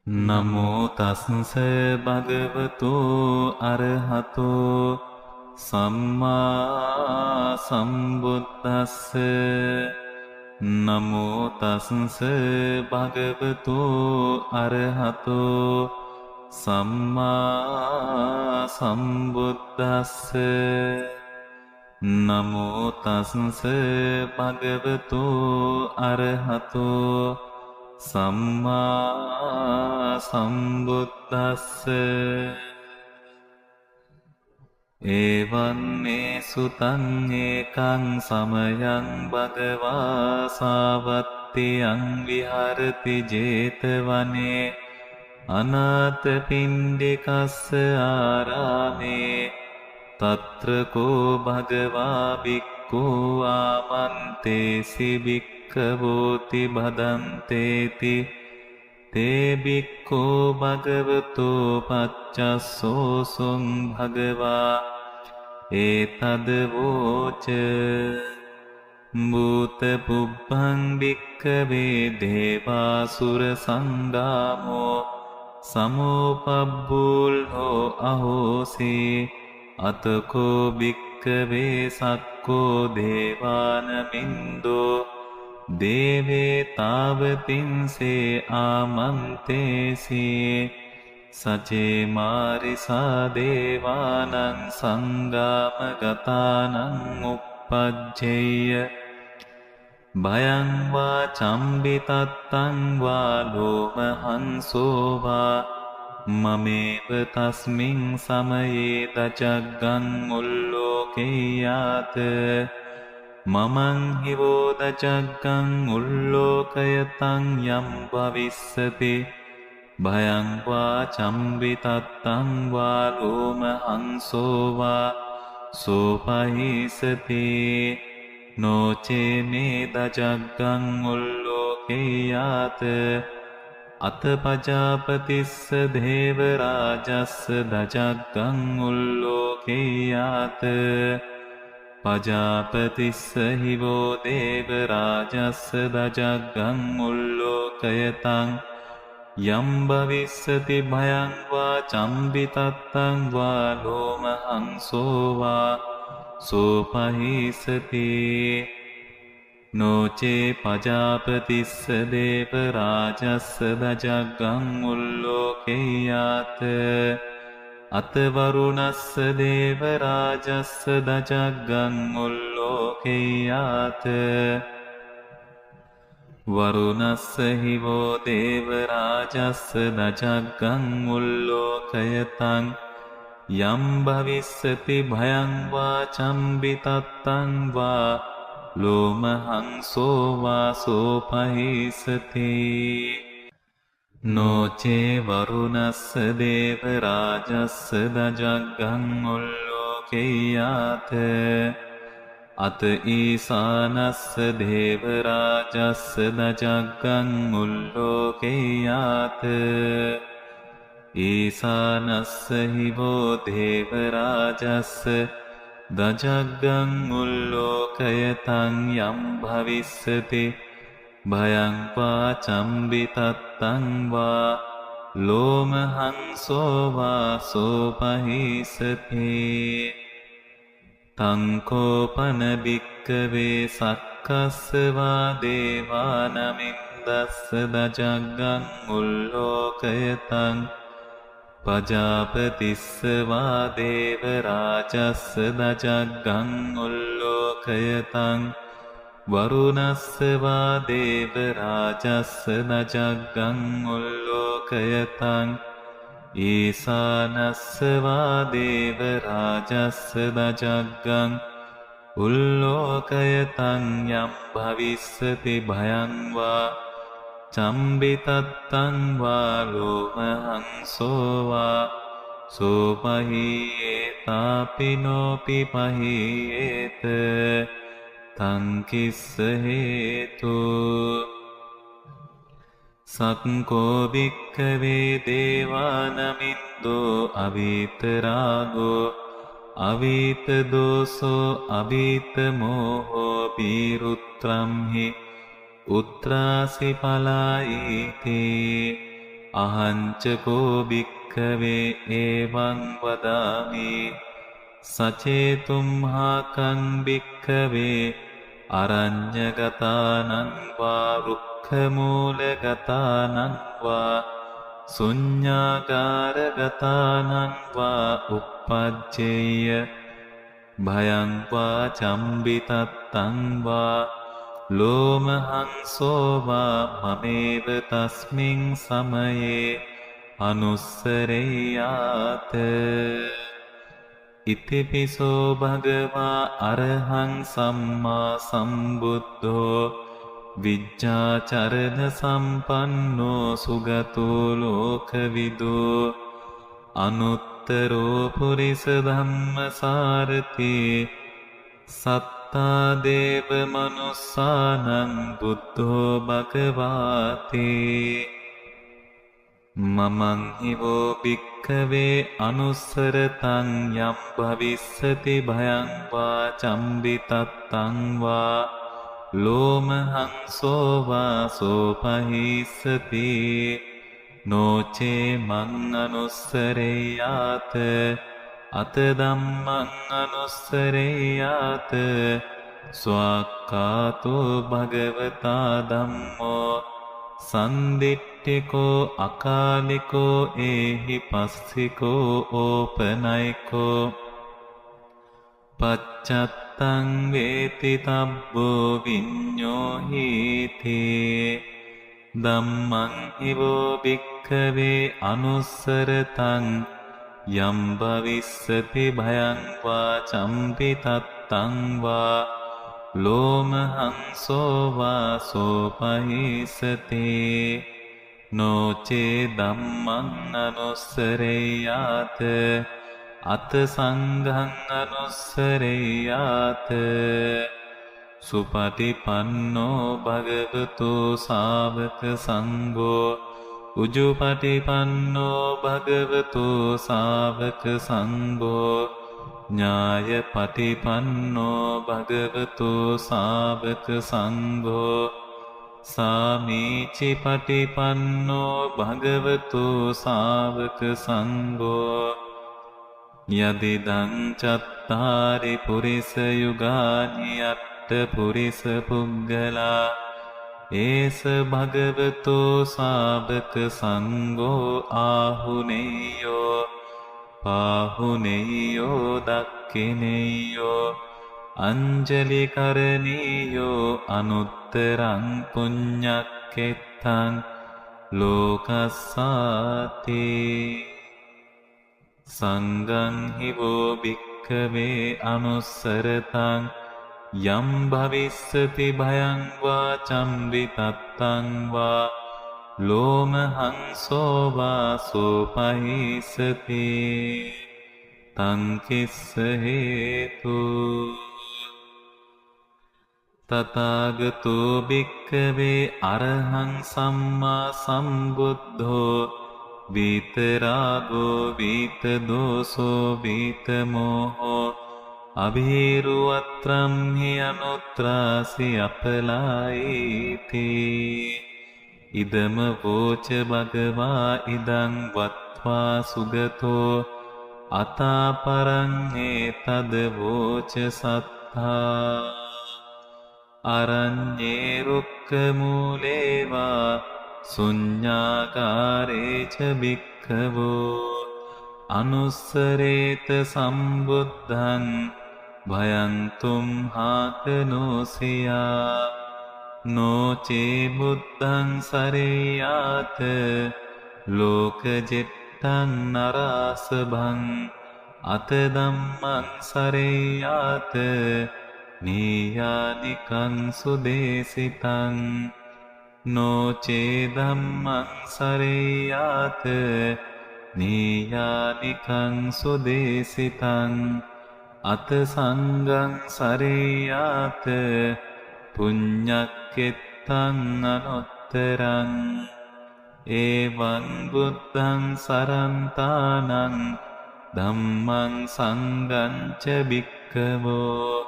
නමෝ තස්ස භගවතු අරහතෝ සම්මා සම්බුද්දස්ස. නමෝ තස්ස භගවතු අරහතෝ සම්මා සම්බුද්දස්ස. නමෝ තස්ස භගවතු අරහතෝ සම්මා සම්බුද්දස්ස. එවං මේ සුතං ඒකං සමයං භගවා සාවත්තියං විහරති 제තවනේ අනාථපිණ්ඩිකස්ස ආරාමේ තත්‍ර කෝ භගවා භික්ඛු ආමන්තේසි භික්ඛවෝති බදන්තේති තේ භික්ඛෝ භගවතෝ පච්චස්සෝසුං භගවා ඒතද වෝච. භූත පුබ්බං භික්ඛවේ දේවාසුර සංගාමෝ සමෝපබ්බුල්හෝ අහෝසී අතකෝ භික්ඛවේ සක්කෝ දේවානමින්දෝ දේවේ තාවතින්සේ ආමන්තේසී සචේ මාරිසා දේවානං සංගාමගතානං උප්පජ්ජේය භයං වා චම්බිතත්තං වා ලෝමහංසෝ වා මමේව තස්මින් සමයේ දචග්ගං උල්ලෝකේයාත මමං හිවෝ දචග්ගං උල්ලෝකයතං යම් භවිස්සති භයං වා චම්බිතත්තං වා ලෝමහංසෝ වා සෝපහිසති නොචේ මේ දචග්ගං උල්ලෝකේයාත අතපජාපතිස්ස දේවරාජස්ස දචග්ගං උල්ලෝකේයාත පජාපතිස්ස හිවෝ දේවරාජස්ස දචග්ගං උල්ලෝකයතං යම් භවිස්සති භයං වා චම්බිතත්තං වා ලෝමහංසෝ වා සෝපහිසති නොචේ පජාපතිස්ස දේවරාජස්ස දචග්ගං උල්ලෝකේයාත අතවරුණස්ස දේවරාජස්ස දචග්ගං උල්ලෝකේයාත වරුණස්ස හිවෝ දේවරාජස්ස දචග්ගං උල්ලෝකයතං යම් භවිස්සති භයං වා චම්බිතත්තං වා ලෝමහංසෝ වා සෝපහිසති නොචේ වරුණස්ස දේවරාජස්ස දචග්ගං උල්ලෝකේයාත අත ඊසානස්ස දේවරාජස්ස දචග්ගං උල්ලෝකේයාත ඊසානස්ස හිවෝ දේවරාජස්ස දචග්ගං උල්ලෝකයතං යම් භවිස්සති භයං වා චම්බිතත්තං වා ලෝමහංසෝ වා සෝපහිසති තං කෝපන භික්ඛවේ සක්කස්ස වා දේවානමින්දස්ස දචග්ගං උල්ලෝකයතං පජාපතිස්ස වා දේවරාජස්ස දචග්ගං උල්ලෝකයතං වරුණස්ස වා දේවරාජස්ස දචග්ගං උල්ලෝකයතං ඊසානස්ස වා දේවරාජස්ස දචග්ගං උල්ලෝකයතං යම් භවිස්සති භයං වා චම්බිතත්තං වා ලෝමහංසෝ වා සෝපහියේතාපි නෝපි පහියේත තං කිස්ස හේතු. සක්කෝ භික්ඛවේ දේවානමින්දෝ අවීතරාගෝ අවීතදෝසෝ අවීතමෝහෝ පීරුත්‍රම්හි උත්‍රාසි පලායිති අහංචකෝ භික්ඛවේ ඒවං වදාමි සචේතුම්හාකං භික්ඛවේ අරඤ්ඤගතානං වා රුක්ඛමූලගතානං වා ශුඤ්ඤාගාරගතානං වා uppajjeය භයං වා චම්බිතත්තං වා ලෝමහංසෝ වා මමේව තස්මින් සමයේ අනුස්සරෙය්‍යාත ඉතිපිසෝ භගවා අරහං සම්මා සම්බුද්ධෝ විජ්ජාචරණ සම්පන්නෝ සුගතෝ ලෝකවිදෝ අනුත්තරෝ පුරිස ධම්මසාරති සත්තා දේව මනුස්සානං බුද්ධෝ භගවාති මමං හිවෝ භික්ඛවේ අනුස්සරතං යම් භවිස්සති භයං වා චම්බිතත්තං වා ලෝමහංසෝ වා සෝපහිස්සති නොචේ මං අනුස්සරෙය්‍යාත අත ධම්මං අනුස්සරෙය්‍යාත ස්වාක්ඛාතෝ භගවතා ධම්මෝ සන්දිට්ඨිකෝ අකාලිකෝ ඒහි පස්සිකෝ ඕපනයිකෝ පච්චත්තං වේති තබ්බෝ විඤ්ඤෝ හීති ධම්මං හිවෝ භික්ඛවේ අනුස්සරතං යම් භවිස්සති භයං වා චම්පිතත්තං වා ලෝමහංසෝ වා සෝපහිස්සති නොචේ ධම්මං අනුස්සරෙය්‍යාත අත සංඝං අනුස්සරෙය්‍යාත සුපටිපන්නෝ භගවතු ශාවක සංඝෝ උජුපටිපන්නෝ භගවතු ශාවක සංඝෝ ඥායපටිපන්නෝ භගවතු ශාවක සංඝෝ සාමීචිපටිපන්නෝ භගවතු ශාවක සංඝෝ යදිදං චත්තාරි පුරිස යුගානි අට්ඨ පුරිස පුග්ගලා ඒස භගවතු ශාවක සංඝෝ ආහුනේයෝ පාහුනේයෝ දක්ඛිනේයෝ අංජලි කරණීයෝ අනුත්තරං පුඤ්ඤක්ඛෙත්තං ලෝකස්සාති සංඝං හිවෝ භික්ඛවේ අනුස්සරතං යම් භවිස්සති භයං වා චම්බිතත්තං වා ලෝමහංසෝ වා සෝපහිස්සති තං කිස්ස හේතු තථාගතෝ භික්ඛවේ අරහං සම්මා සම්බුද්ධෝ විතරාගෝ විතදෝසෝ විතමෝහෝ අභීරුවත්‍රම් හි අනුත්‍රාසි අපලායිති ඉදම වෝච භගවා ඉදං වත්වා සුගතෝ අතාපරං ඒතද වෝච සත්තා අරඤ්ඤේ රුක්ඛ මූලේවා ශුඤ්ඤාකාරේච භික්ඛවෝ අනුස්සරේත සම්බුද්ධං භයං තුම්හාකනෝසියා නොචේ බුද්ධං සරෙය්‍යාත ලෝකජෙට්ටං නරාසභං අත ධම්මං සරෙය්‍යාත නීයානිකං සුදේසිතං නොචේ ධම්මං සරෙය්‍යාත නීයානිකං සුදේසිතං අත සංඝං සරෙය්‍යාත පුඤ්ඤක්ඛෙත්තං අනුත්තරං එවං බුද්ධං සරන්තානං ධම්මං සංඝං ච භික්ඛවෝ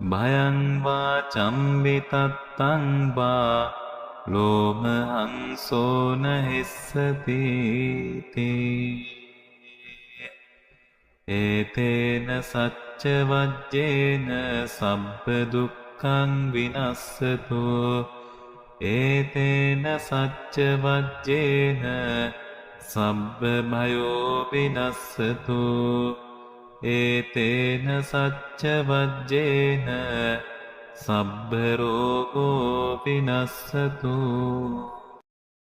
භයං වා චම්බිතත්තං වා ලෝමහංසෝන හෙස්සති ඒතේන සච්ච වජ්ජේන සබ්බ දුක්ඛං විනස්සතු ඒතේන සච්ච වජ්ජේන සබ්බ භයෝ විනස්සතු ඒතේන සච්ච වජ්ජේන සබ්බ රෝගෝ විනස්සතු